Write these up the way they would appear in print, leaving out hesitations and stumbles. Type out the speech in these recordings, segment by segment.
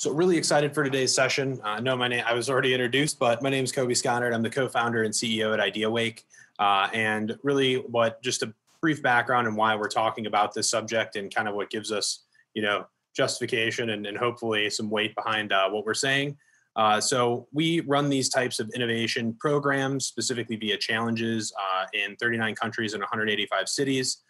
So really excited for today's session. No, I was already introduced, but my name is Coby. I'm the co-founder and CEO at Ideation. And really just a brief background and why we're talking about this subject and kind of what gives us, justification and hopefully some weight behind what we're saying. So we run these types of innovation programs, specifically via challenges in 39 countries and 185 cities.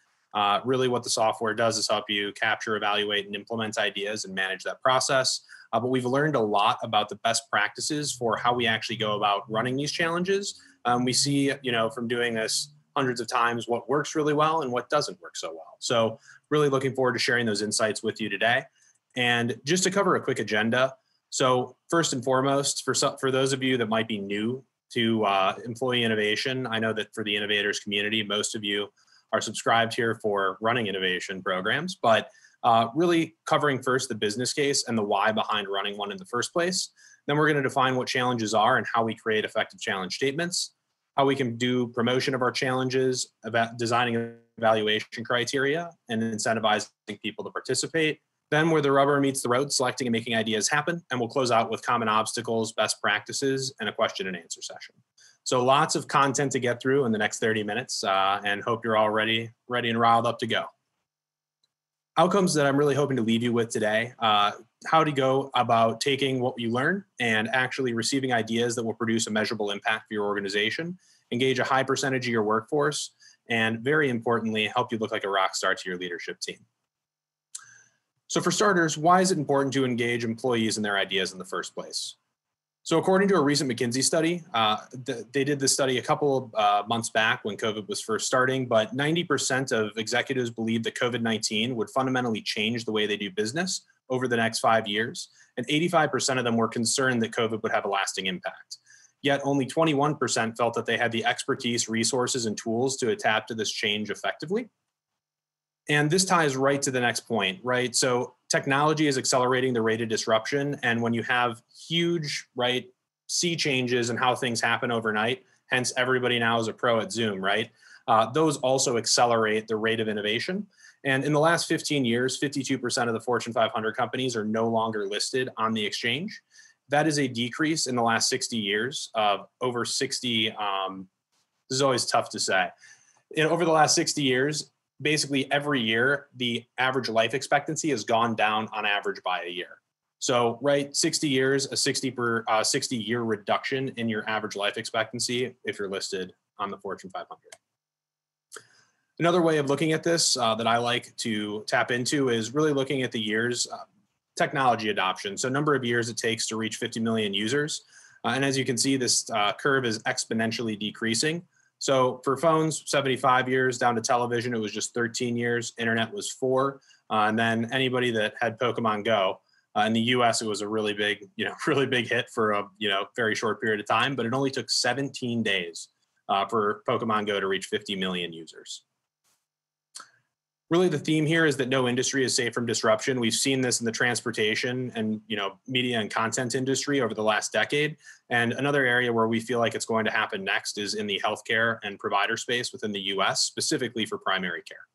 Really what the software does is help you capture, evaluate, and implement ideas and manage that process. But we've learned a lot about the best practices for how we actually go about running these challenges. We see, from doing this hundreds of times, what works really well and what doesn't work so well. So really looking forward to sharing those insights with you today. And just to cover a quick agenda. So first and foremost, for those of you that might be new to employee innovation, I know that for the innovators community, most of you are subscribed here for running innovation programs, but really covering first the business case and the why behind running one in the first place. Then we're going to define what challenges are and how we create effective challenge statements, how we can do promotion of our challenges, about designing evaluation criteria, and incentivizing people to participate. Then where the rubber meets the road, selecting and making ideas happen. And we'll close out with common obstacles, best practices, and a question and answer session. So lots of content to get through in the next 30 minutes and hope you're all ready and riled up to go. Outcomes that I'm really hoping to leave you with today, how to go about taking what you learn and actually receiving ideas that will produce a measurable impact for your organization, engage a high percentage of your workforce, and very importantly, help you look like a rock star to your leadership team. So for starters, why is it important to engage employees in their ideas in the first place? So according to a recent McKinsey study, they did this study a couple of months back when COVID was first starting, but 90% of executives believed that COVID-19 would fundamentally change the way they do business over the next 5 years. And 85% of them were concerned that COVID would have a lasting impact. Yet only 21% felt that they had the expertise, resources, and tools to adapt to this change effectively. And this ties right to the next point, right? So technology is accelerating the rate of disruption. And when you have huge, sea changes and how things happen overnight, hence everybody now is a pro at Zoom, right? Those also accelerate the rate of innovation. And in the last 15 years, 52% of the Fortune 500 companies are no longer listed on the exchange. That is a decrease in the last 60 years of over 60. This is always tough to say. Over the last 60 years, basically every year, the average life expectancy has gone down on average by a year. So, 60 years, a 60-year reduction in your average life expectancy if you're listed on the Fortune 500. Another way of looking at this that I like to tap into is really looking at the years technology adoption. So number of years it takes to reach 50 million users. And as you can see, this curve is exponentially decreasing. So for phones, 75 years, down to television, it was just 13 years. Internet was 4. And then anybody that had Pokemon Go, in the US, it was a really big hit for a very short period of time, but it only took 17 days for Pokemon Go to reach 50 million users. Really, the theme here is that no industry is safe from disruption. We've seen this in the transportation and media and content industry over the last decade. And another area where we feel like it's going to happen next is in the healthcare and provider space within the US, specifically for primary care.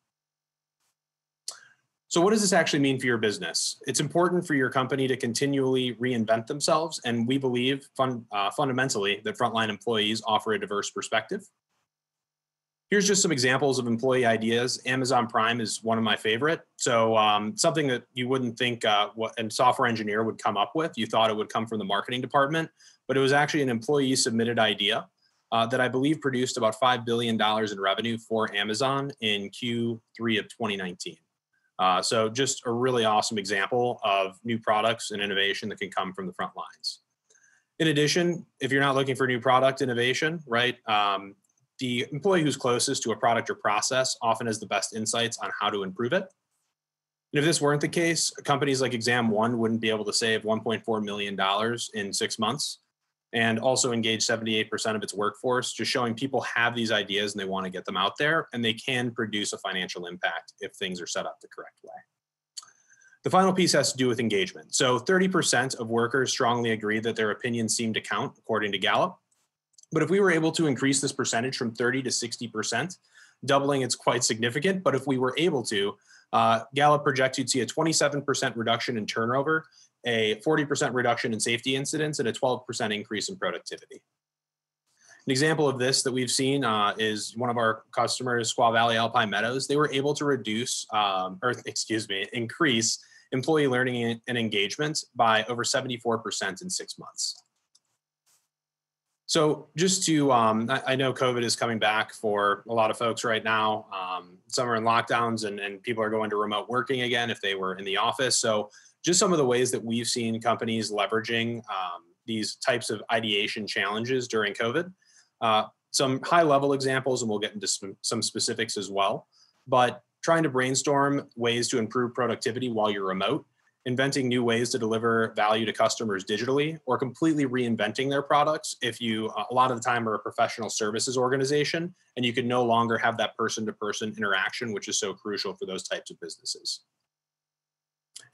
So what does this actually mean for your business? It's important for your company to continually reinvent themselves. And we believe fundamentally that frontline employees offer a diverse perspective. Here's just some examples of employee ideas. Amazon Prime is one of my favorite. So something that you wouldn't think a software engineer would come up with. You thought it would come from the marketing department, but it was actually an employee submitted idea that I believe produced about $5 billion in revenue for Amazon in Q3 of 2019. So just a really awesome example of new products and innovation that can come from the front lines. In addition, if you're not looking for new product innovation, the employee who's closest to a product or process often has the best insights on how to improve it. And if this weren't the case, companies like Exam One wouldn't be able to save $1.4 million in 6 months and also engage 78% of its workforce, just showing people have these ideas and they want to get them out there and they can produce a financial impact if things are set up the correct way. The final piece has to do with engagement. So 30% of workers strongly agree that their opinions seem to count, according to Gallup. But if we were able to increase this percentage from 30 to 60%, doubling, it's quite significant. But if we were able to, Gallup projects you'd see a 27% reduction in turnover, a 40% reduction in safety incidents, and a 12% increase in productivity. An example of this that we've seen is one of our customers, Squaw Valley Alpine Meadows. They were able to increase employee learning and engagement by over 74% in 6 months. So just to, I know COVID is coming back for a lot of folks right now. Some are in lockdowns and people are going to remote working again if they were in the office. So just some of the ways that we've seen companies leveraging these types of ideation challenges during COVID. Some high level examples, and we'll get into some specifics as well, but trying to brainstorm ways to improve productivity while you're remote, inventing new ways to deliver value to customers digitally, or completely reinventing their products if you, a lot of the time, are a professional services organization and you can no longer have that person-to-person interaction, which is so crucial for those types of businesses.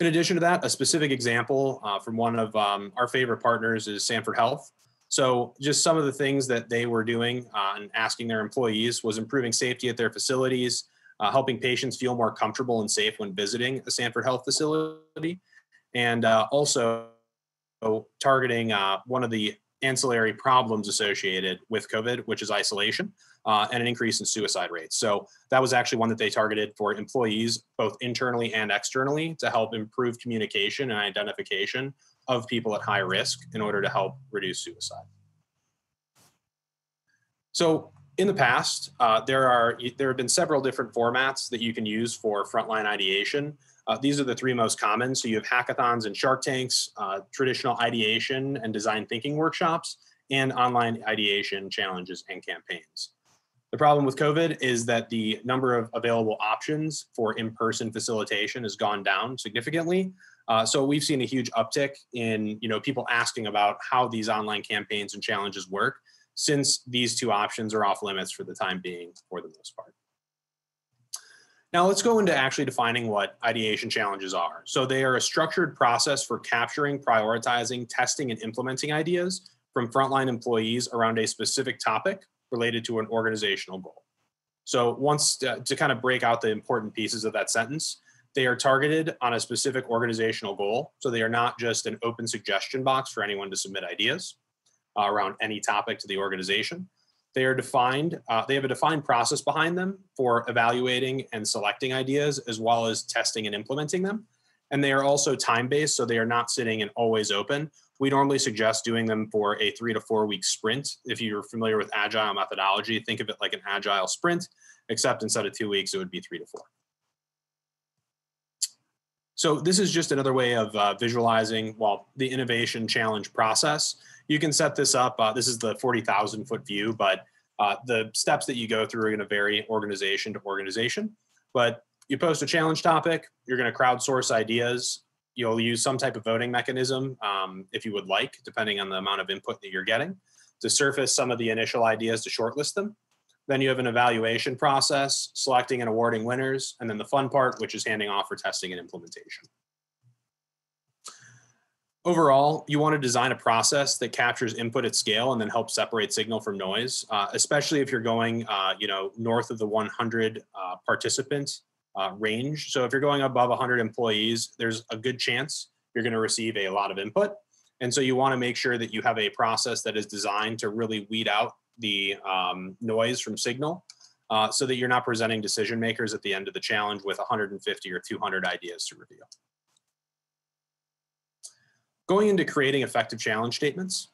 In addition to that, a specific example from one of our favorite partners is Sanford Health. So just some of the things that they were doing and asking their employees was improving safety at their facilities, helping patients feel more comfortable and safe when visiting a Sanford Health facility, and also targeting one of the ancillary problems associated with COVID, which is isolation and an increase in suicide rates. So that was actually one that they targeted for employees, both internally and externally, to help improve communication and identification of people at high risk in order to help reduce suicide. So in the past, there have been several different formats that you can use for frontline ideation. These are the three most common. So you have hackathons and Shark Tanks, traditional ideation and design thinking workshops, and online ideation challenges and campaigns. The problem with COVID is that the number of available options for in-person facilitation has gone down significantly. So we've seen a huge uptick in people asking about how these online campaigns and challenges work, since these two options are off limits for the time being, for the most part. Now let's go into actually defining what ideation challenges are. So they are a structured process for capturing, prioritizing, testing, and implementing ideas from frontline employees around a specific topic related to an organizational goal. So once to kind of break out the important pieces of that sentence, they are targeted on a specific organizational goal. So they are not just an open suggestion box for anyone to submit ideas around any topic to the organization. They are defined, they have a defined process behind them for evaluating and selecting ideas, as well as testing and implementing them. And they are also time-based, so they are not sitting and always open. We normally suggest doing them for a 3 to 4 week sprint. If you're familiar with agile methodology, think of it like an agile sprint, except instead of 2 weeks, it would be 3 to 4. So this is just another way of visualizing, the innovation challenge process. You can set this up. This is the 40,000 foot view, but the steps that you go through are going to vary organization to organization. But you post a challenge topic, you're going to crowdsource ideas. You'll use some type of voting mechanism if you would like, depending on the amount of input that you're getting, to surface some of the initial ideas to shortlist them. Then you have an evaluation process, selecting and awarding winners, and then the fun part, which is handing off for testing and implementation. Overall, you want to design a process that captures input at scale and then helps separate signal from noise, especially if you're going north of the 100 participant range. So if you're going above 100 employees, there's a good chance you're going to receive a lot of input. And so you want to make sure that you have a process that is designed to really weed out the noise from signal so that you're not presenting decision makers at the end of the challenge with 150 or 200 ideas to review. Going into creating effective challenge statements.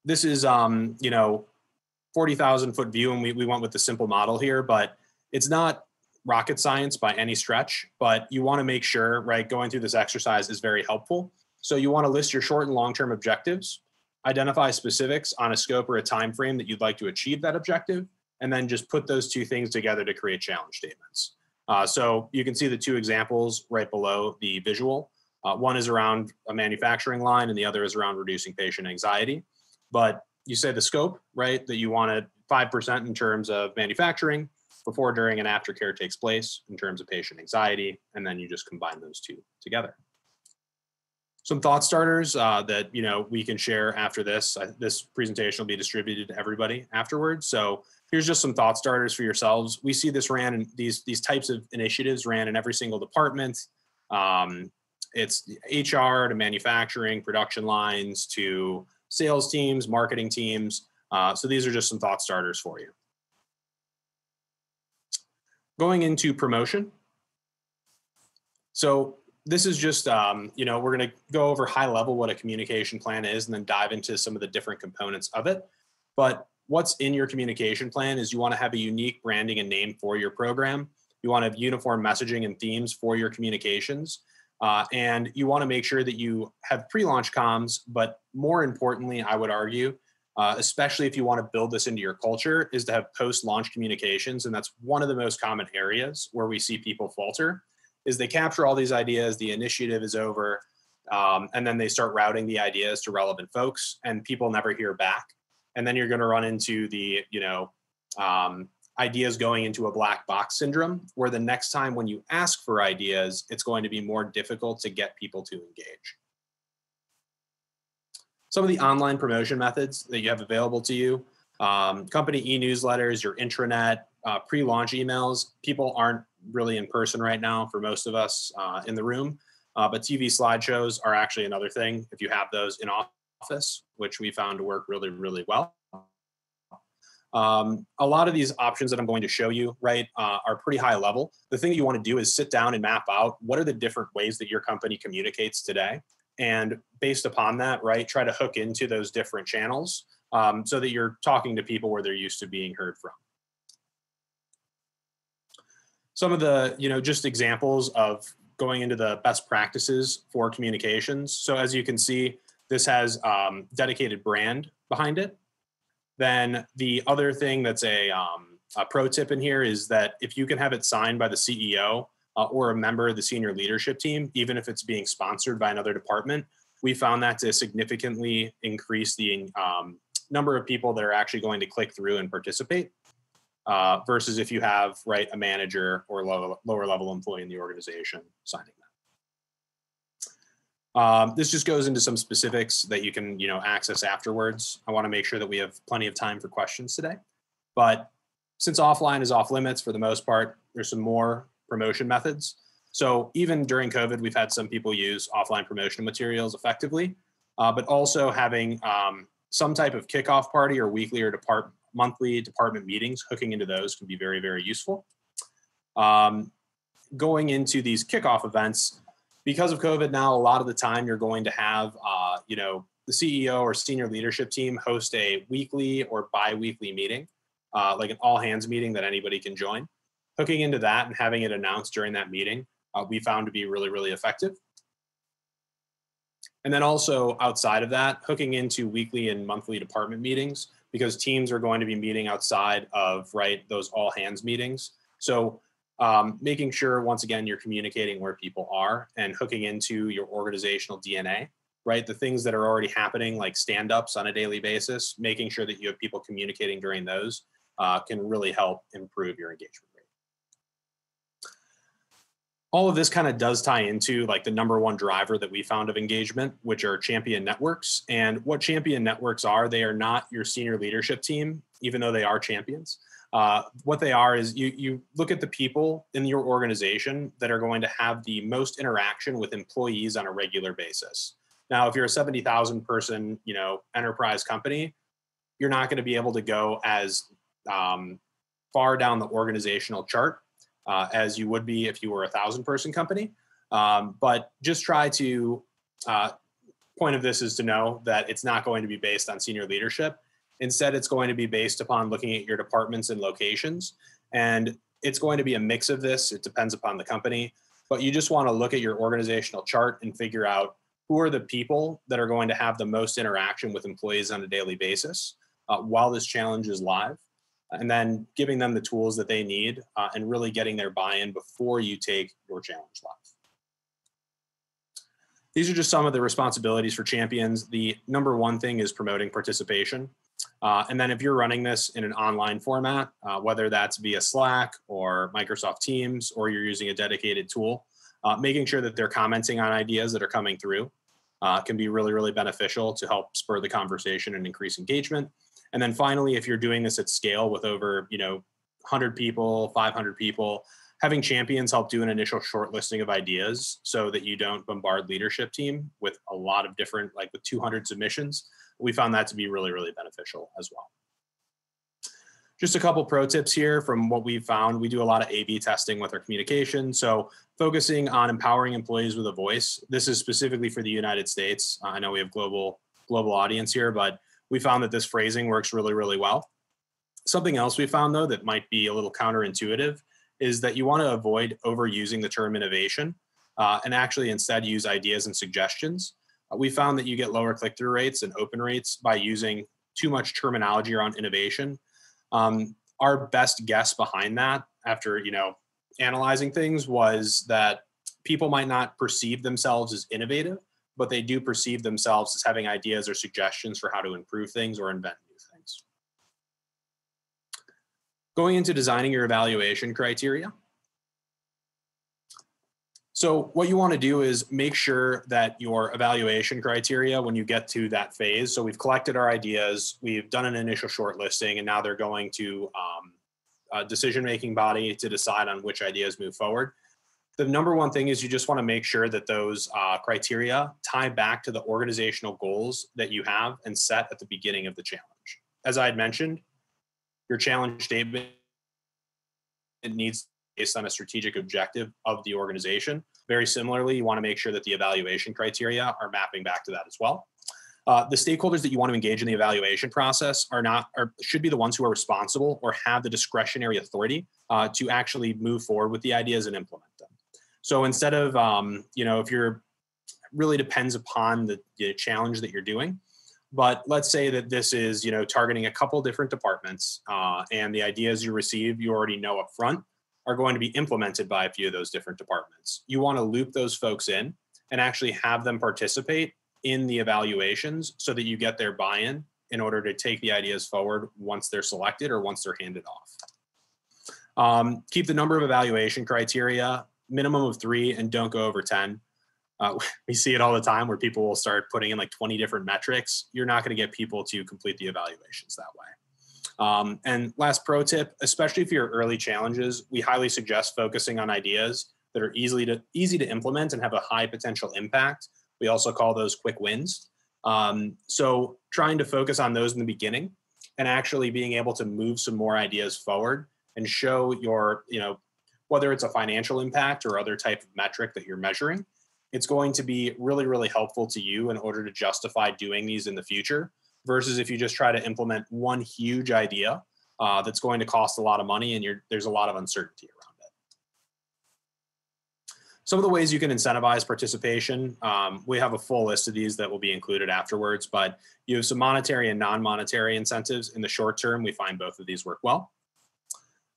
This is, 40,000 foot view, and we went with the simple model here, but it's not rocket science by any stretch, but you want to make sure, right, going through this exercise is very helpful. So you want to list your short and long-term objectives, identify specifics on a scope or a time frame that you'd like to achieve that objective, and then just put those two things together to create challenge statements. So you can see the two examples right below the visual. One is around a manufacturing line and the other is around reducing patient anxiety. But you say the scope, right, that you wanted 5% in terms of manufacturing, before, during, and after care takes place in terms of patient anxiety, and then you just combine those two together. Some thought starters that we can share after this. This presentation will be distributed to everybody afterwards. So here's just some thought starters for yourselves. We see this ran in these types of initiatives ran in every single department. It's HR to manufacturing, production lines to sales teams, marketing teams. So these are just some thought starters for you. Going into promotion. So this is just, we're going to go over high level what a communication plan is and then dive into some of the different components of it. But what's in your communication plan is you want to have a unique branding and name for your program. You want to have uniform messaging and themes for your communications. And you want to make sure that you have pre-launch comms, but more importantly, I would argue, especially if you want to build this into your culture, is to have post-launch communications. And that's one of the most common areas where we see people falter, is they capture all these ideas, the initiative is over, and then they start routing the ideas to relevant folks, and people never hear back. And then you're going to run into the, ideas going into a black box syndrome, where the next time when you ask for ideas, it's going to be more difficult to get people to engage. Some of the online promotion methods that you have available to you, company e-newsletters, your intranet, pre-launch emails. People aren't really in person right now for most of us in the room, but TV slideshows are actually another thing if you have those in office, which we found to work really, really well. A lot of these options that I'm going to show you, right, are pretty high level. The thing that you want to do is sit down and map out what are the different ways that your company communicates today. And based upon that, right, try to hook into those different channels so that you're talking to people where they're used to being heard from. Some of the, just examples of going into the best practices for communications. So as you can see, this has dedicated brand behind it. Then the other thing that's a pro tip in here is that if you can have it signed by the CEO or a member of the senior leadership team, even if it's being sponsored by another department, we found that to significantly increase the number of people that are actually going to click through and participate versus if you have, right, a manager or lower level employee in the organization signing that. This just goes into some specifics that you can, access afterwards. I want to make sure that we have plenty of time for questions today. But since offline is off limits for the most part, there's some more promotion methods. So even during COVID, we've had some people use offline promotion materials effectively, but also having some type of kickoff party or weekly or monthly department meetings, hooking into those can be very, very useful. Going into these kickoff events, because of COVID now, a lot of the time you're going to have, the CEO or senior leadership team host a weekly or bi-weekly meeting, like an all hands meeting that anybody can join. Hooking into that and having it announced during that meeting, we found to be really, really effective. And then also outside of that, hooking into weekly and monthly department meetings, because teams are going to be meeting outside of, right, those all hands meetings. So making sure, once again, you're communicating where people are and hooking into your organizational DNA, right? The things that are already happening, like stand-ups on a daily basis, making sure that you have people communicating during those can really help improve your engagement rate. All of this kind of does tie into like the number one driver that we found of engagement, which are champion networks. And what champion networks are, they are not your senior leadership team, even though they are champions. What they are is you look at the people in your organization that are going to have the most interaction with employees on a regular basis. Now, if you're a 70,000 person, enterprise company, you're not going to be able to go as far down the organizational chart as you would be if you were a 1,000 person company. But just try to, point of this is to know that it's not going to be based on senior leadership. Instead, it's going to be based upon looking at your departments and locations. And it's going to be a mix of this. It depends upon the company. But you just want to look at your organizational chart and figure out who are the people that are going to have the most interaction with employees on a daily basis while this challenge is live. And then giving them the tools that they need and really getting their buy-in before you take your challenge live. These are just some of the responsibilities for champions. The number one thing is promoting participation. And then if you're running this in an online format, whether that's via Slack or Microsoft Teams, or you're using a dedicated tool, making sure that they're commenting on ideas that are coming through. can be really, really beneficial to help spur the conversation and increase engagement. And then finally, if you're doing this at scale with over, 100 people, 500 people, having champions help do an initial shortlisting of ideas so that you don't bombard leadership team with a lot of different, like with 200 submissions. We found that to be really, really beneficial as well. Just a couple pro tips here from what we've found. We do a lot of A/B testing with our communication. So focusing on empowering employees with a voice. This is specifically for the United States. I know we have global audience here, but we found that this phrasing works really, really well. Something else we found though that might be a little counterintuitive is that you want to avoid overusing the term innovation and actually instead use ideas and suggestions. We found that you get lower click-through rates and open rates by using too much terminology around innovation. Our best guess behind that after, analyzing things was that people might not perceive themselves as innovative, but they do perceive themselves as having ideas or suggestions for how to improve things or invent new things. Going into designing your evaluation criteria. So what you want to do is make sure that your evaluation criteria, when you get to that phase, so we've collected our ideas, we've done an initial shortlisting, and now they're going to a decision-making body to decide on which ideas move forward. The number one thing is you just want to make sure that those criteria tie back to the organizational goals that you have and set at the beginning of the challenge. As I had mentioned, your challenge statement, it needs based on a strategic objective of the organization. Very similarly, you want to make sure that the evaluation criteria are mapping back to that as well. The stakeholders that you want to engage in the evaluation process should be the ones who are responsible or have the discretionary authority to actually move forward with the ideas and implement them. So instead of, if you're, really depends upon the challenge that you're doing. But let's say that this is, targeting a couple different departments and the ideas you receive, you already know up front, are going to be implemented by a few of those different departments. You want to loop those folks in and actually have them participate in the evaluations so that you get their buy-in in order to take the ideas forward once they're selected or once they're handed off. Keep the number of evaluation criteria, minimum of 3, and don't go over 10. We see it all the time where people will start putting in like 20 different metrics. You're not going to get people to complete the evaluations that way. And last pro tip, especially for your early challenges, we highly suggest focusing on ideas that are easy to implement and have a high potential impact. We also call those quick wins. So trying to focus on those in the beginning and actually being able to move some more ideas forward and show your, whether it's a financial impact or other type of metric that you're measuring, it's going to be really, really helpful to you in order to justify doing these in the future. Versus if you just try to implement one huge idea that's going to cost a lot of money and there's a lot of uncertainty around it. Some of the ways you can incentivize participation, we have a full list of these that will be included afterwards, but you have some monetary and non-monetary incentives. In the short term, we find both of these work well.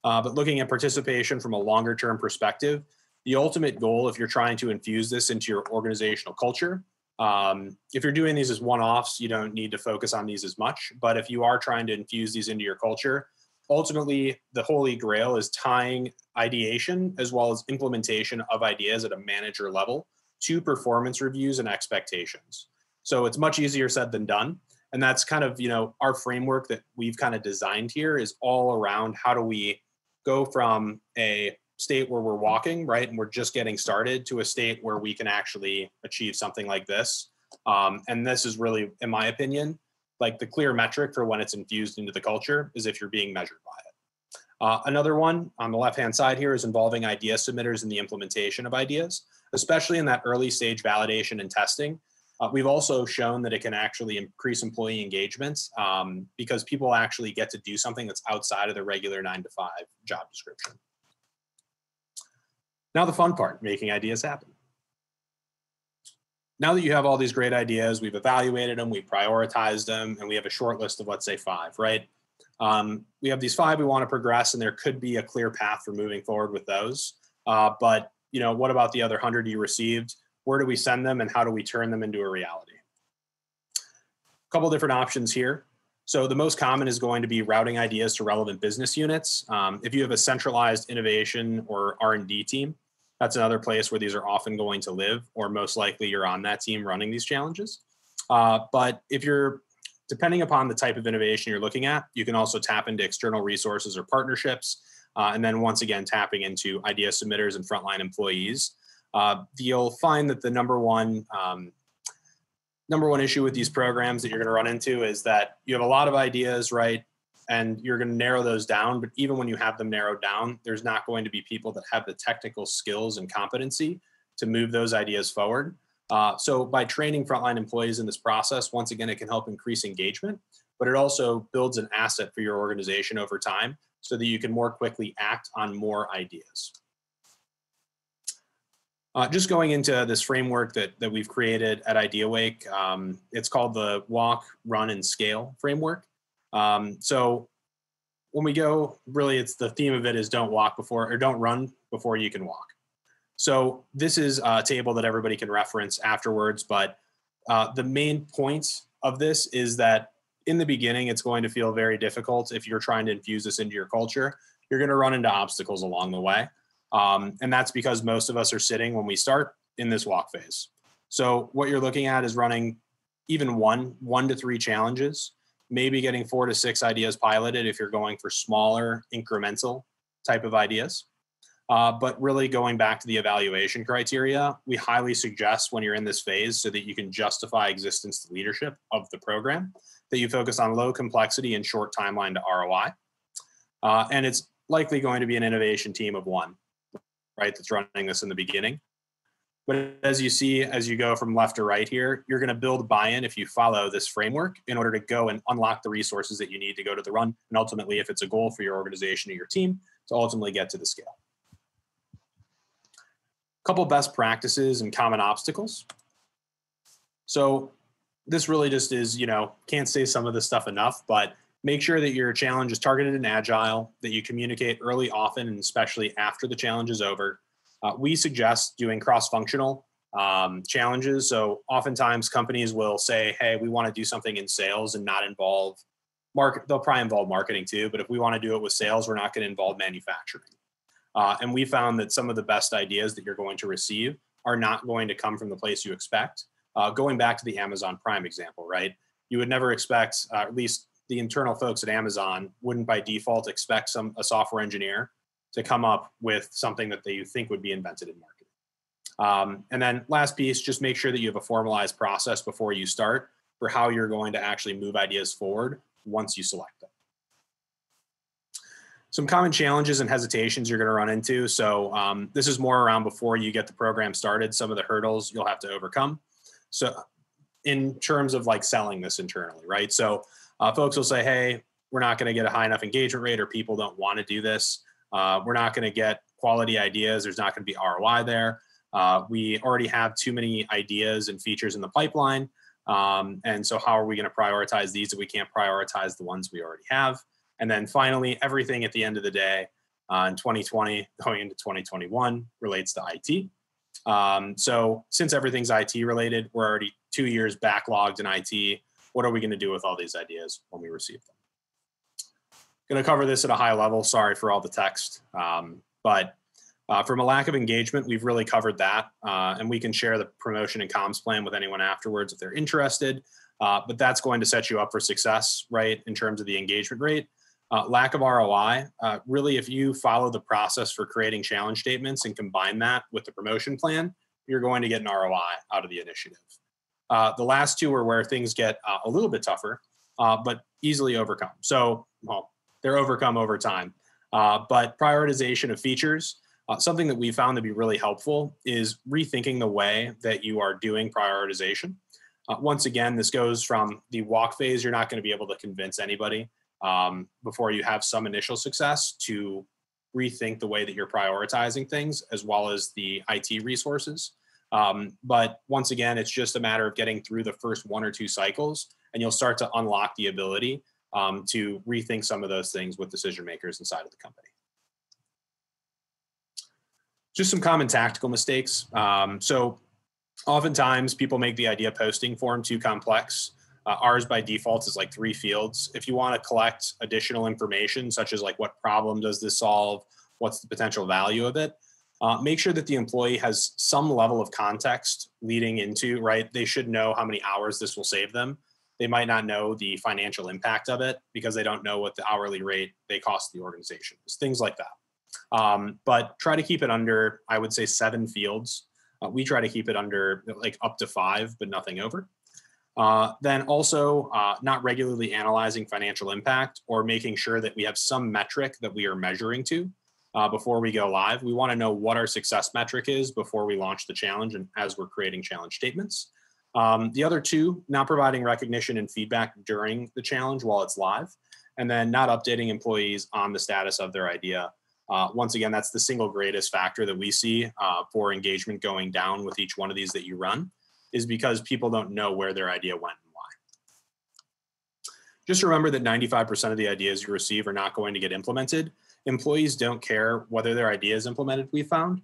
But looking at participation from a longer term perspective, the ultimate goal, if you're trying to infuse this into your organizational culture, if you're doing these as one-offs, you don't need to focus on these as much. But if you are trying to infuse these into your culture, ultimately the holy grail is tying ideation as well as implementation of ideas at a manager level to performance reviews and expectations. So it's much easier said than done. And that's kind of, our framework that we've kind of designed here is all around how do we go from a state where we're walking, right, and we're just getting started to a state where we can actually achieve something like this. And this is really, in my opinion, like the clear metric for when it's infused into the culture is if you're being measured by it. Another one on the left-hand side here is involving idea submitters in the implementation of ideas, especially in that early stage validation and testing. We've also shown that it can actually increase employee engagement because people actually get to do something that's outside of the regular 9-to-5 job description. Now the fun part, making ideas happen. Now that you have all these great ideas, we've evaluated them, we've prioritized them, and we have a short list of, let's say, 5, right? We have these 5 we want to progress, and there could be a clear path for moving forward with those. But, what about the other 100 you received? Where do we send them, and how do we turn them into a reality? A couple different options here. So the most common is going to be routing ideas to relevant business units. If you have a centralized innovation or R&D team, That's another place where these are often going to live, or most likely you're on that team running these challenges. But if you're, depending upon the type of innovation you're looking at, you can also tap into external resources or partnerships. And then once again, tapping into idea submitters and frontline employees. You'll find that the number one issue with these programs that you're going to run into is that you have a lot of ideas, right? And you're going to narrow those down. But even when you have them narrowed down, there's not going to be people that have the technical skills and competency to move those ideas forward. So by training frontline employees in this process, once again, it can help increase engagement, but it also builds an asset for your organization over time so that you can more quickly act on more ideas. Just going into this framework that we've created at IdeaWake, it's called the Walk, Run, and Scale framework. So when we go, really, it's the theme of it is don't run before you can walk. So this is a table that everybody can reference afterwards, but the main point of this is that in the beginning, it's going to feel very difficult if you're trying to infuse this into your culture. You're going to run into obstacles along the way. And that's because most of us are sitting when we start in this walk phase. So what you're looking at is running even one to three challenges, maybe getting 4 to 6 ideas piloted if you're going for smaller incremental type of ideas. But really going back to the evaluation criteria, we highly suggest when you're in this phase so that you can justify existence to leadership of the program, that you focus on low complexity and short timeline to ROI. And it's likely going to be an innovation team of one, right, that's running this in the beginning. But as you see, as you go from left to right here, you're going to build buy-in if you follow this framework in order to go and unlock the resources that you need to go to the run. And ultimately, if it's a goal for your organization or your team, to ultimately get to the scale. Couple best practices and common obstacles. So this really just is, can't say some of this stuff enough, but make sure that your challenge is targeted and agile, that you communicate early, often, and especially after the challenge is over. We suggest doing cross-functional challenges. So oftentimes companies will say, hey, we want to do something in sales and not involve market. They'll probably involve marketing too, but if we want to do it with sales, we're not going to involve manufacturing. And we found that some of the best ideas that you're going to receive are not going to come from the place you expect. Going back to the Amazon Prime example, right? You would never expect, at least the internal folks at Amazon wouldn't by default expect a software engineer to come up with something that they think would be invented in marketing. And then last piece, just make sure that you have a formalized process before you start for how you're going to actually move ideas forward once you select them. Some common challenges and hesitations you're going to run into. So this is more around before you get the program started, some of the hurdles you'll have to overcome. So in terms of like selling this internally, right? So folks will say, hey, we're not going to get a high enough engagement rate, or people don't want to do this. We're not going to get quality ideas. There's not going to be ROI there. We already have too many ideas and features in the pipeline. And so how are we going to prioritize these if we can't prioritize the ones we already have? And then finally, everything at the end of the day in 2020 going into 2021 relates to IT. So since everything's IT related, we're already 2 years backlogged in IT. What are we going to do with all these ideas when we receive them? Going to cover this at a high level. Sorry for all the text. But from a lack of engagement, we've really covered that. And we can share the promotion and comms plan with anyone afterwards if they're interested. But that's going to set you up for success, right, in terms of the engagement rate. Lack of ROI, really, if you follow the process for creating challenge statements and combine that with the promotion plan, you're going to get an ROI out of the initiative. The last two are where things get a little bit tougher, but easily overcome. So, well, they're overcome over time. But prioritization of features, something that we found to be really helpful is rethinking the way that you are doing prioritization. Once again, this goes from the walk phase. You're not going to be able to convince anybody before you have some initial success to rethink the way that you're prioritizing things, as well as the IT resources. But once again, it's just a matter of getting through the first 1 or 2 cycles, and you'll start to unlock the ability to rethink some of those things with decision makers inside of the company. Just some common tactical mistakes. So oftentimes people make the idea posting form too complex. Ours by default is like 3 fields. If you want to collect additional information, such as like what problem does this solve, what's the potential value of it, Make sure that the employee has some level of context leading into, right? They should know how many hours this will save them. They might not know the financial impact of it because they don't know what the hourly rate they cost the organization is, things like that. But try to keep it under, I would say, 7 fields. We try to keep it under like up to 5, but nothing over. Then also not regularly analyzing financial impact or making sure that we have some metric that we are measuring to before we go live. We want to know what our success metric is before we launch the challenge and as we're creating challenge statements. The other 2, not providing recognition and feedback during the challenge while it's live, and then not updating employees on the status of their idea. Once again, that's the single greatest factor that we see for engagement going down with each one of these that you run, is because people don't know where their idea went and why. Just remember that 95% of the ideas you receive are not going to get implemented. Employees don't care whether their idea is implemented, we found.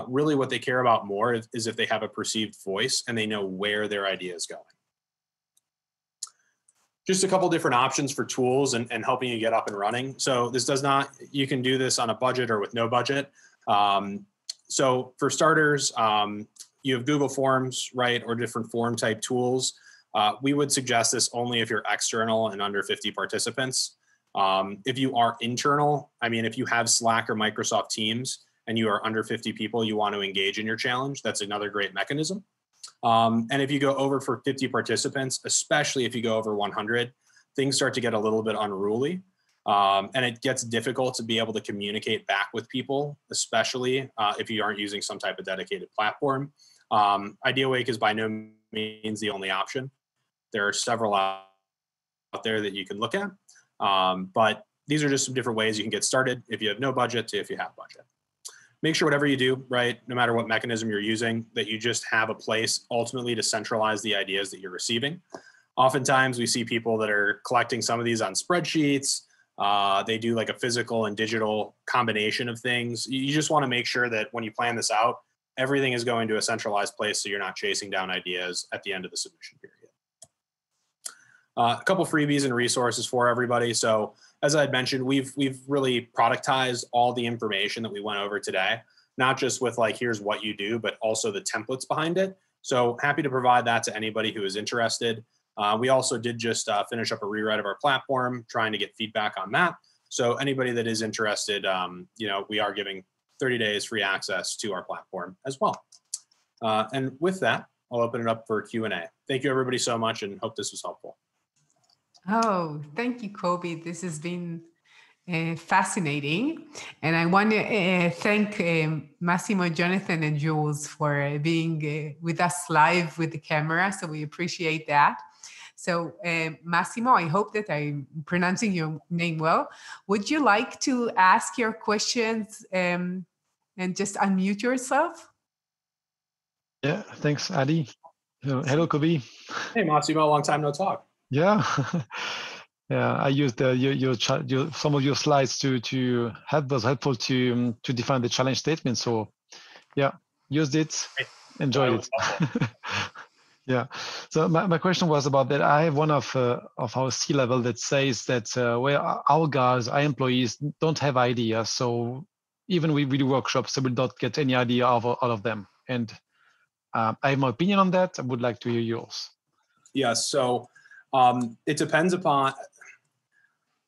Really what they care about more is if they have a perceived voice and they know where their idea is going. Just a couple different options for tools and helping you get up and running. So this does not, you can do this on a budget or with no budget. So for starters, you have Google Forms, right, or different form type tools. We would suggest this only if you're external and under 50 participants. If you are internal, I mean, if you have Slack or Microsoft Teams and you are under 50 people, you want to engage in your challenge, that's another great mechanism. And if you go over for 50 participants, especially if you go over 100, things start to get a little bit unruly. And it gets difficult to be able to communicate back with people, especially if you aren't using some type of dedicated platform. IdeaWake is by no means the only option. There are several out there that you can look at. But these are just some different ways you can get started if you have no budget to if you have budget. Make sure whatever you do, right, no matter what mechanism you're using, that you just have a place ultimately to centralize the ideas that you're receiving. Oftentimes we see people that are collecting some of these on spreadsheets. They do like a physical and digital combination of things. You just want to make sure that when you plan this out, everything is going to a centralized place so you're not chasing down ideas at the end of the submission period. A couple freebies and resources for everybody. So as I had mentioned, we've really productized all the information that we went over today, not just with like, here's what you do, but also the templates behind it. So happy to provide that to anybody who is interested. We also did just finish up a rewrite of our platform, trying to get feedback on that. So anybody that is interested, we are giving 30 days free access to our platform as well. And with that, I'll open it up for Q&A. Thank you everybody so much and hope this was helpful. Oh, thank you, Coby. This has been fascinating. And I want to thank Massimo, Jonathan, and Jules for being with us live with the camera. So we appreciate that. So Massimo, I hope that I'm pronouncing your name well. Would you like to ask your questions and just unmute yourself? Yeah, thanks, Adi. Hello, Coby. Hey, Massimo, long time no talk. Yeah, yeah. I used some of your slides to help was helpful to define the challenge statement. So, yeah, used it, enjoyed it. Yeah. So my question was about that. I have one of our C-level that says that our guys, our employees don't have ideas. So even we do workshops, they will not get any idea out of them. And I have my opinion on that. I would like to hear yours. Yes. So it depends upon,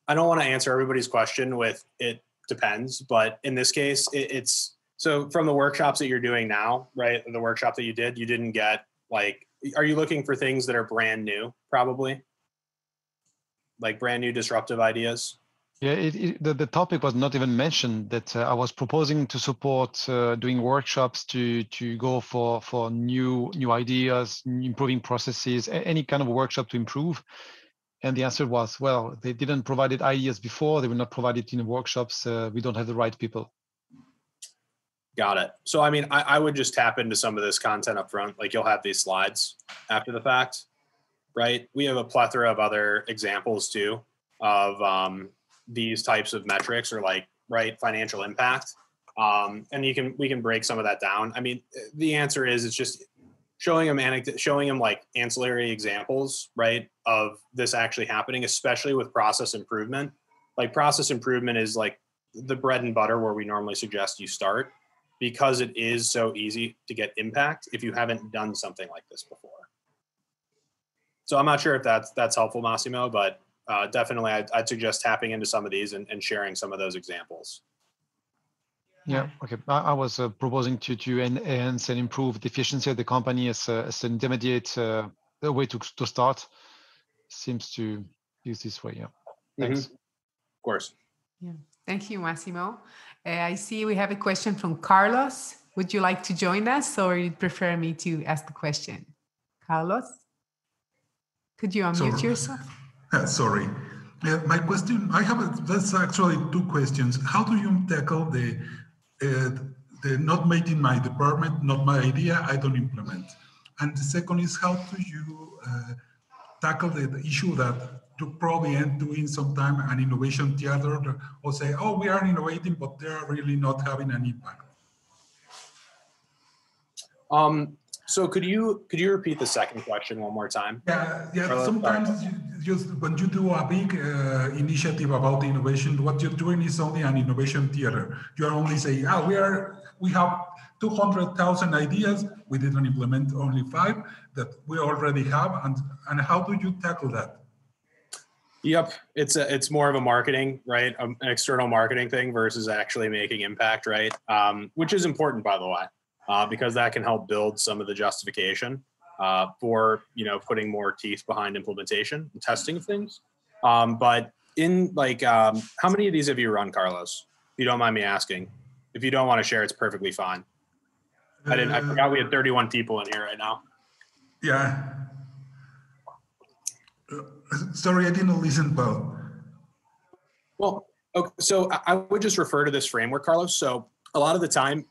I don't want to answer everybody's question with it depends, but in this case, it's, so from the workshops that you're doing now, right? The workshop that you didn't get like, are you looking for things that are brand new, probably? Like brand new disruptive ideas? Yeah, the topic was not even mentioned, that I was proposing to support doing workshops to go for new ideas, improving processes, any kind of workshop to improve. And the answer was, well, they didn't provide ideas before, they will not provide it in workshops, we don't have the right people. Got it. So, I mean, I would just tap into some of this content up front. Like you'll have these slides after the fact, right? We have a plethora of other examples too of these types of metrics or like, right, financial impact. And we can break some of that down. I mean, the answer is it's just showing them like ancillary examples, right, of this actually happening, especially with process improvement. Like process improvement is like the bread and butter where we normally suggest you start. because it is so easy to get impact if you haven't done something like this before. So I'm not sure if that's helpful, Massimo, but definitely I'd suggest tapping into some of these and sharing some of those examples. Yeah, okay. I was proposing to enhance and improve the efficiency of the company as an intermediate way to start. Seems to use this way. Yeah, thanks. Mm-hmm. Of course. Yeah, thank you, Massimo. I see we have a question from Carlos. Would you like to join us, or you'd prefer me to ask the question? Carlos, could you unmute yourself? Sorry. My question, that's actually two questions. How do you tackle the not made in my department, not my idea, I don't implement? And the second is, how do you tackle the issue that you probably end doing sometime an innovation theater, or say, oh, we are innovating, but they're really not having an impact? So could you repeat the second question one more time? Yeah. Sometimes just when you do a big initiative about innovation, what you're doing is only an innovation theater. You're only saying, we have 200,000 ideas. We didn't implement only 5 that we already have. And how do you tackle that? Yep, it's more of a marketing, right? An external marketing thing versus actually making impact, right? Which is important, by the way. Because that can help build some of the justification for putting more teeth behind implementation and testing of things. But in how many of these have you run, Carlos? If you don't mind me asking. If you don't want to share, it's perfectly fine. I forgot we had 31 people in here right now. Yeah. Sorry, I didn't listen well. Well, okay, so I would just refer to this framework, Carlos. So a lot of the time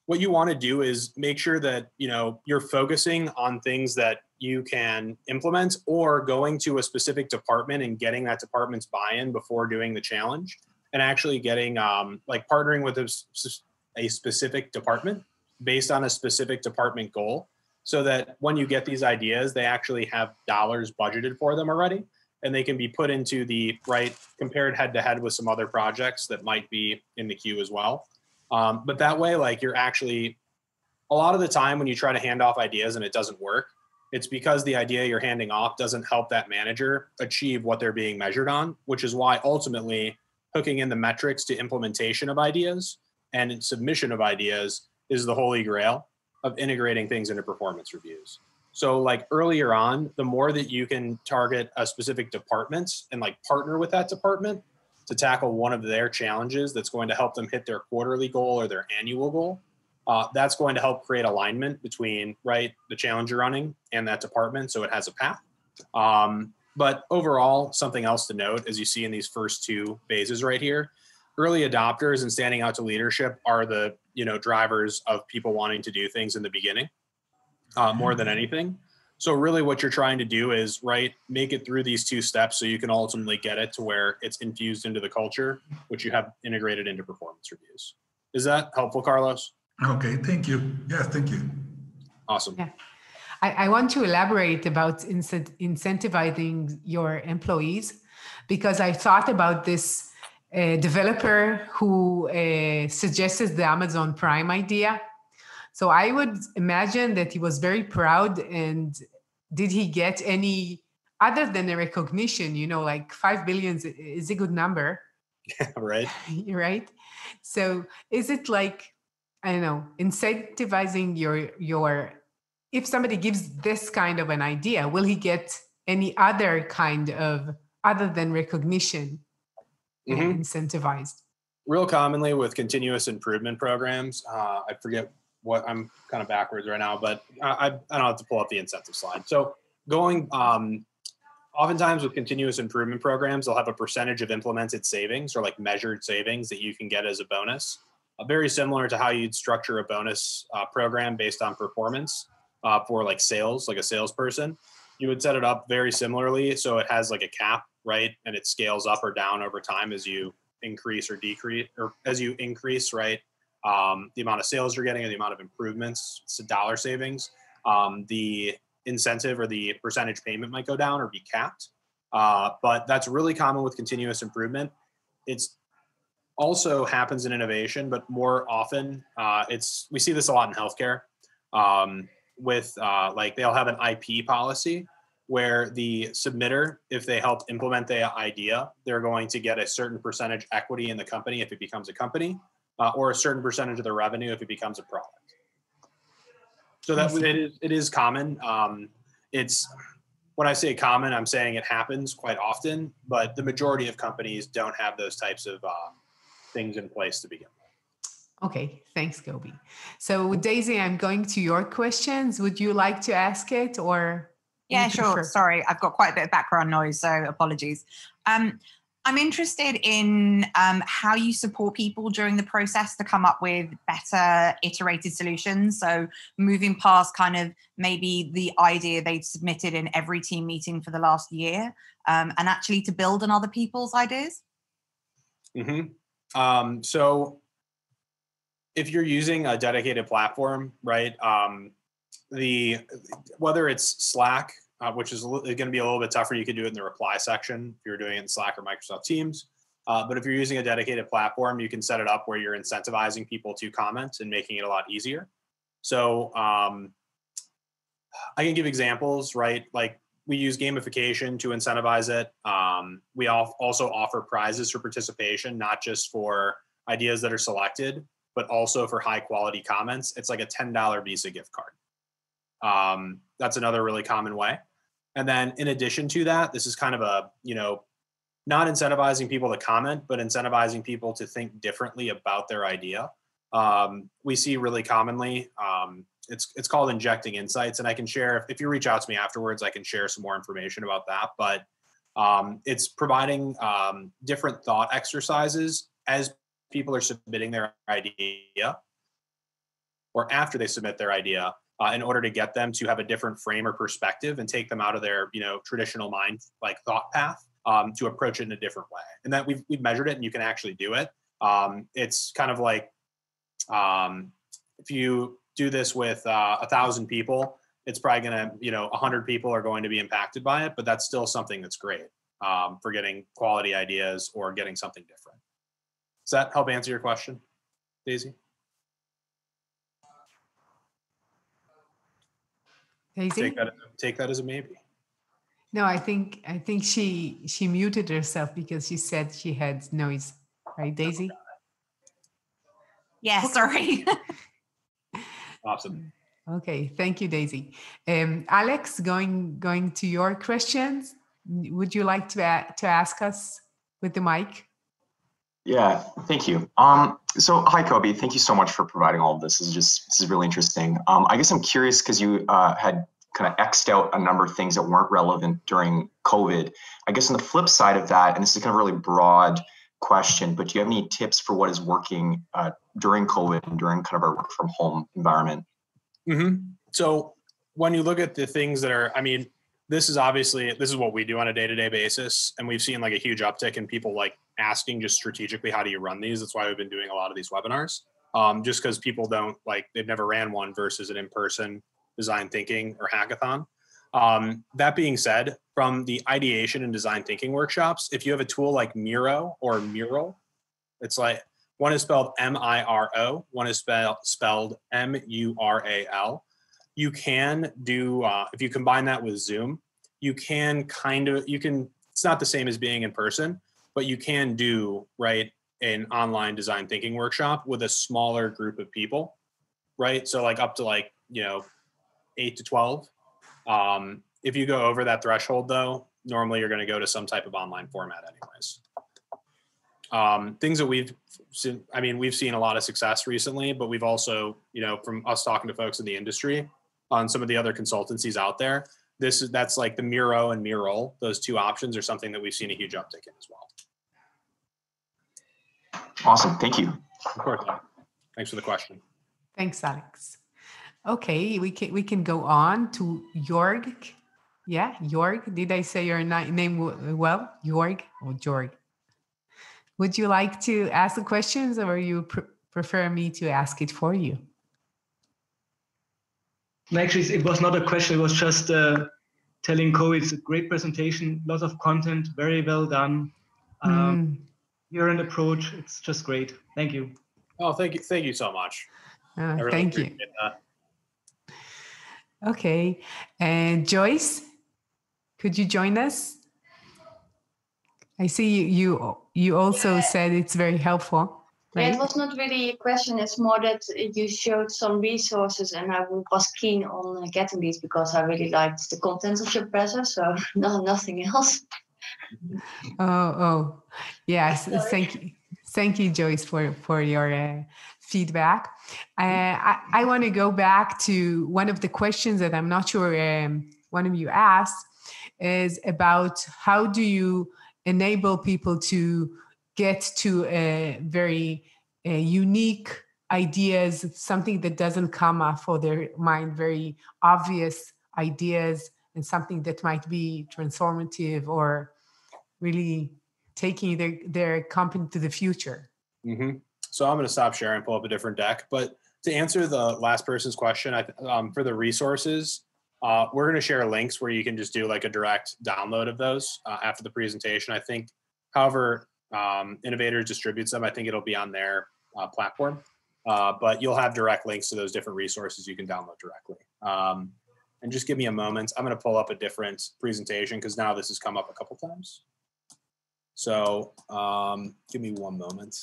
what you want to do is make sure that you're focusing on things that you can implement, or going to a specific department and getting that department's buy-in before doing the challenge, and actually getting partnering with a specific department based on a specific department goal, so that when you get these ideas, they actually have dollars budgeted for them already, and they can be put into the compared head to head with some other projects that might be in the queue as well. But that way, you're actually, a lot of the time when you try to hand off ideas and it doesn't work, it's because the idea you're handing off doesn't help that manager achieve what they're being measured on, which is why ultimately hooking in the metrics to implementation of ideas and submission of ideas is the holy grail of integrating things into performance reviews. So earlier on, the more that you can target a specific department and partner with that department to tackle one of their challenges that's going to help them hit their quarterly goal or their annual goal, that's going to help create alignment between the challenge you're running and that department, so it has a path. But overall, something else to note, as you see in these first 2 phases right here, early adopters and standing out to leadership are the drivers of people wanting to do things in the beginning more than anything. So really what you're trying to do is make it through these 2 steps so you can ultimately get it to where it's infused into the culture, which you have integrated into performance reviews. Is that helpful, Carlos? Okay, thank you. Yes, thank you. Awesome. Yeah. I want to elaborate about incentivizing your employees, because I thought about this developer who suggested the Amazon Prime idea. So I would imagine that he was very proud. And did he get any other than a recognition? 5 billion is a good number. Right. Right. So is it I don't know, incentivizing your if somebody gives this kind of an idea, will he get any other kind of, other than recognition, incentivized? Real commonly with continuous improvement programs, I forget what, I'm kind of backwards right now, but I don't have to pull up the incentive slide. So oftentimes with continuous improvement programs, they'll have a percentage of implemented savings or measured savings that you can get as a bonus. Very similar to how you'd structure a bonus program based on performance for sales, a salesperson. You would set it up very similarly. So it has a cap, right? And it scales up or down over time as you increase or decrease, or as you increase, right? The amount of sales you're getting or the amount of improvements, it's a dollar savings. The incentive or the percentage payment might go down or be capped. But that's really common with continuous improvement. It's also happens in innovation, but more often we see this a lot in healthcare with like they'll have an IP policy where the submitter, if they help implement the idea, they're going to get a certain percentage equity in the company if it becomes a company, or a certain percentage of the revenue if it becomes a product. So that it is common. It's when I say common, I'm saying it happens quite often, but the majority of companies don't have those types of things in place to begin with. Okay, thanks, Coby. So Daisy, I'm going to your questions. Would you like to ask it or? Yeah, sure. Sorry, I've got quite a bit of background noise, so apologies. I'm interested in how you support people during the process to come up with better iterated solutions. So moving past kind of maybe the idea they've submitted in every team meeting for the last year, and actually to build on other people's ideas. Mm-hmm. So if you're using a dedicated platform, right, whether it's Slack, which is going to be a little bit tougher, you could do it in the reply section if you're doing it in Slack or Microsoft Teams. But if you're using a dedicated platform, you can set it up where you're incentivizing people to comment and making it a lot easier. So I can give examples, right? Like we use gamification to incentivize it. We also offer prizes for participation, not just for ideas that are selected, but also for high quality comments. It's like a $10 Visa gift card. That's another really common way. And then in addition to that, this is kind of a, not incentivizing people to comment, but incentivizing people to think differently about their idea. We see really commonly, it's called injecting insights. And I can share, if you reach out to me afterwards, I can share some more information about that. But it's providing different thought exercises as people are submitting their idea or after they submit their idea. In order to get them to have a different frame or perspective and take them out of their, traditional mind, like thought path, to approach it in a different way. And that we've measured it and you can actually do it. It's kind of like, if you do this with 1,000 people, it's probably going to, 100 people are going to be impacted by it, but that's still something that's great for getting quality ideas or getting something different. Does that help answer your question, Daisy? Daisy? Take that as a maybe. No, I think she muted herself because she said she had noise. Right, Daisy? Yeah, sorry. Awesome. Okay, thank you, Daisy. Alex, going to your questions. Would you like to ask us with the mic? Yeah, thank you. So hi, Coby. Thank you so much for providing all of this. This is really interesting. I guess I'm curious because you had kind of X'd out a number of things that weren't relevant during COVID. I guess on the flip side of that, and this is kind of a really broad question, but do you have any tips for what is working during COVID and during kind of our work from home environment? Mm-hmm. So when you look at the things that are, this is what we do on a day-to-day basis. And we've seen like a huge uptick in people like asking just strategically, how do you run these? That's why we've been doing a lot of these webinars. Just because people they've never ran one versus an in-person design thinking or hackathon. That being said, from the ideation and design thinking workshops, if you have a tool like Miro or Mural, it's like one is spelled M-I-R-O, one is spelled M-U-R-A-L. You can do, if you combine that with Zoom, it's not the same as being in person, but you can do, right, an online design thinking workshop with a smaller group of people, right? So like up to 8 to 12. If you go over that threshold though, normally you're going to go to some type of online format anyways. Things that we've seen a lot of success recently, but we've also, from us talking to folks in the industry on some of the other consultancies out there, that's like the Miro and Mural. Those two options are something that we've seen a huge uptick in as well. Awesome. Thank you. Of course. Thanks for the question. Thanks, Alex. Okay, we can go on to Jorg. Yeah, Jorg. Did I say your name well? Jorg or Jorg? Would you like to ask the questions, or you prefer me to ask it for you? Actually, it was not a question. It was just telling Coby it's a great presentation, lots of content, very well done. your approach. It's just great. Thank you. Oh, thank you so much. I really Thank you. appreciate that. Okay, and Joyce, could you join us? I see you also said it's very helpful. Right? Yeah, it was not really a question. It's more that you showed some resources, and I was keen on getting these because I really liked the contents of your presser. So nothing else. Oh, yes. Thank you, Joyce, for your feedback. I want to go back to one of the questions that I'm not sure one of you asked is about how do you enable people to get to a very unique ideas, something that doesn't come up for their mind, very obvious ideas, and something that might be transformative or really taking their company to the future. Mm-hmm. So I'm going to stop sharing and pull up a different deck. But to answer the last person's question, for the resources, we're going to share links where you can just do like a direct download of those after the presentation. I think, however, Innovators distributes them. I think it'll be on their platform, but you'll have direct links to those different resources you can download directly. And just give me a moment. I'm going to pull up a different presentation because now this has come up a couple times. So give me one moment.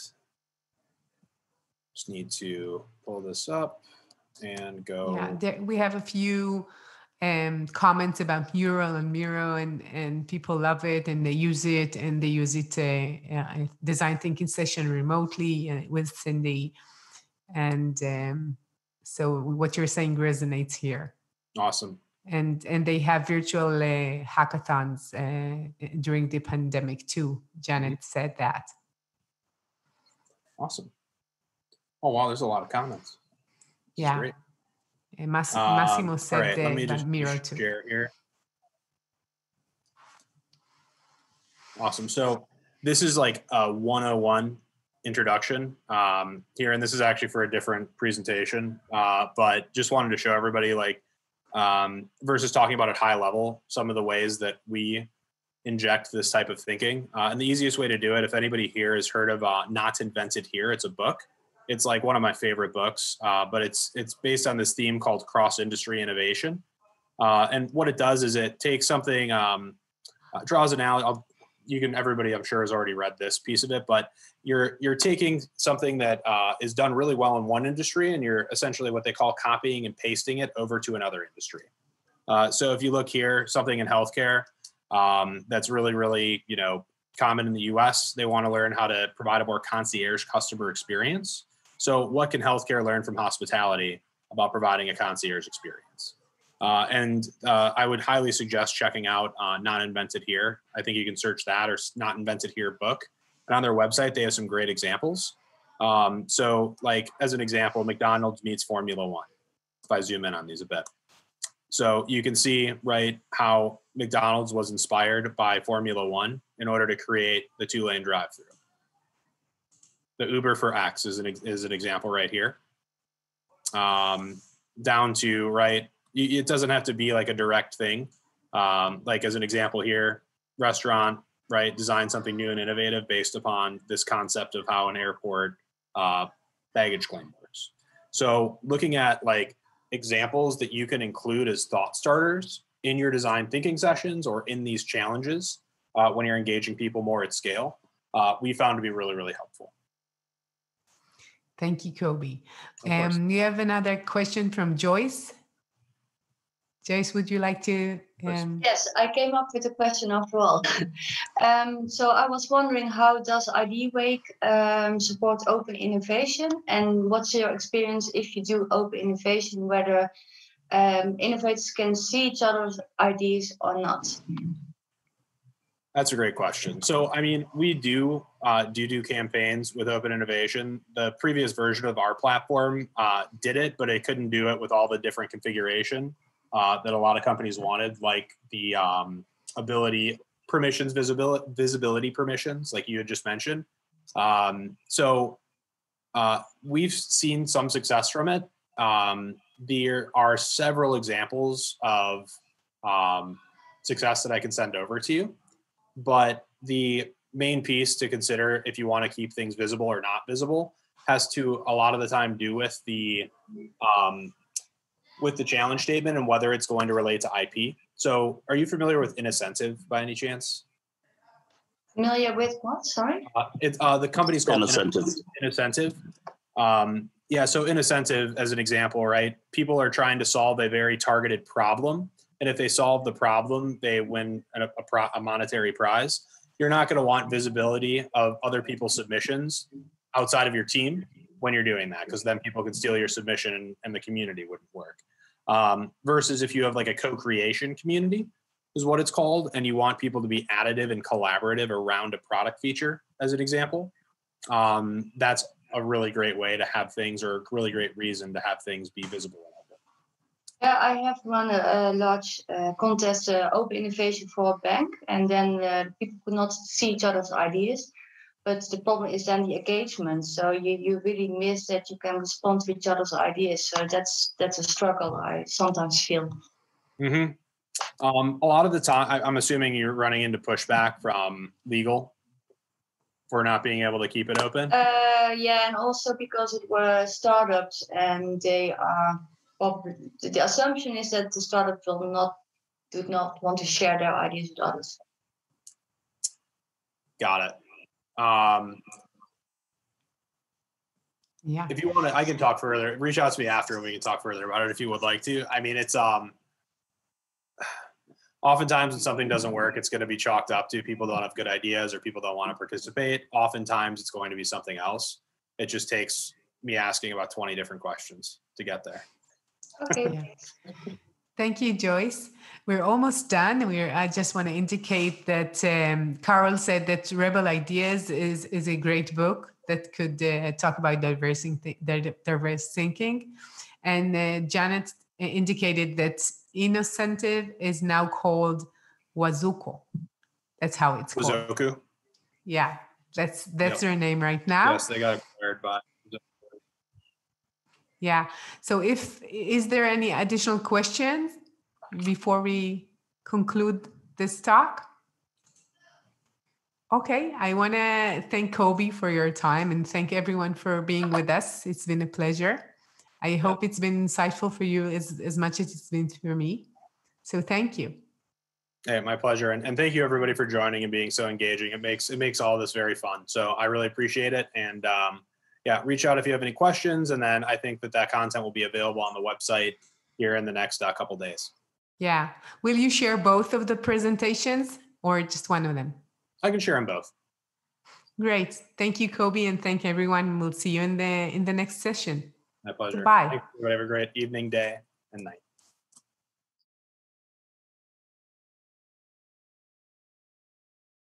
Just need to pull this up and go. Yeah, we have a few comments about Mural and Miro, and people love it and they use it, and they use it design thinking session remotely with Cindy. And so what you're saying resonates here. Awesome. And they have virtual hackathons during the pandemic too. Janet said that. Awesome. Oh, wow, there's a lot of comments. Yeah. Great. And Massimo said all right, let me just Miro too. Share here. Awesome. So this is like a 101 introduction here, and this is actually for a different presentation, but just wanted to show everybody like versus talking about at high level, some of the ways that we inject this type of thinking. And the easiest way to do it, if anybody here has heard of Not Invented Here, it's a book. It's like one of my favorite books, but it's based on this theme called cross-industry innovation. And what it does is it takes something, draws an analogy. Everybody I'm sure has already read this piece of it, but you're taking something that is done really well in one industry, and you're essentially what they call copying and pasting it over to another industry. So if you look here, something in healthcare that's really, really, common in the US, they want to learn how to provide a more concierge customer experience. So what can healthcare learn from hospitality about providing a concierge experience? And I would highly suggest checking out Not Invented Here. I think you can search that or Not Invented Here book. And on their website, they have some great examples. So like as an example, McDonald's meets Formula One, if I zoom in on these a bit. So you can see, right, how McDonald's was inspired by Formula One in order to create the 2-lane drive-through. The Uber for X is an example right here. Down to, right, it doesn't have to be like a direct thing. Like as an example here, restaurant, right, design something new and innovative based upon this concept of how an airport baggage claim works. So looking at like examples that you can include as thought starters in your design thinking sessions or in these challenges when you're engaging people more at scale, we found to be really, really helpful. Thank you, Coby. You have another question from Joyce. Joyce, would you like to? Yes, I came up with a question after all. So I was wondering, how does Ideawake support open innovation? And what's your experience if you do open innovation, whether innovators can see each other's ideas or not? That's a great question. So, I mean, we do campaigns with open innovation. The previous version of our platform did it, but it couldn't do it with all the different configuration that a lot of companies wanted, like the ability permissions, visibility permissions, like you had just mentioned. So we've seen some success from it. There are several examples of success that I can send over to you. But the main piece to consider if you want to keep things visible or not visible has to a lot of the time do with the challenge statement and whether it's going to relate to IP. So are you familiar with incentive by any chance? Familiar with what? Sorry? The company's called Incentive. Incentive. Yeah, so incentive, as an example, right? People are trying to solve a very targeted problem. And if they solve the problem, they win a monetary prize. You're not going to want visibility of other people's submissions outside of your team when you're doing that, because then people could steal your submission and the community wouldn't work. Versus if you have like a co-creation community is what it's called, and you want people to be additive and collaborative around a product feature, as an example. That's a really great way to have things, or a really great reason to have things be visible. Yeah, I have run a large contest, open innovation for a bank, and then people could not see each other's ideas. But the problem is then the engagement. So you really miss that you can respond to each other's ideas. So that's a struggle I sometimes feel. Mm-hmm. A lot of the time, I'm assuming you're running into pushback from legal for not being able to keep it open. Yeah, and also because it were startups, and they are. Well, the assumption is that the startup do not want to share their ideas with others. Got it. Yeah. If you want to, I can talk further. Reach out to me after and we can talk further about it if you would like to. I mean, it's oftentimes when something doesn't work, it's going to be chalked up to people don't have good ideas or people don't want to participate. Oftentimes it's going to be something else. It just takes me asking about 20 different questions to get there. Okay. Yeah. Thank you, Joyce. We're almost done. I just want to indicate that Carol said that Rebel Ideas is a great book that could talk about diverse thinking. And Janet indicated that Innocentive is now called Wazuko. That's how it's called. Wazuku? Yeah, that's their name right now. Yes, they got acquired by. Yeah. So is there any additional questions before we conclude this talk? Okay. I want to thank Coby for your time and thank everyone for being with us. It's been a pleasure. I hope it's been insightful for you as much as it's been for me. So thank you. Hey, my pleasure. And thank you everybody for joining and being so engaging. It makes all this very fun. So I really appreciate it. And yeah, reach out if you have any questions. And then I think that content will be available on the website here in the next couple days. Yeah. Will you share both of the presentations or just one of them? I can share them both. Great. Thank you, Coby, and thank everyone. We'll see you in the next session. My pleasure. Bye. Thank you. Have a great evening, day, and night.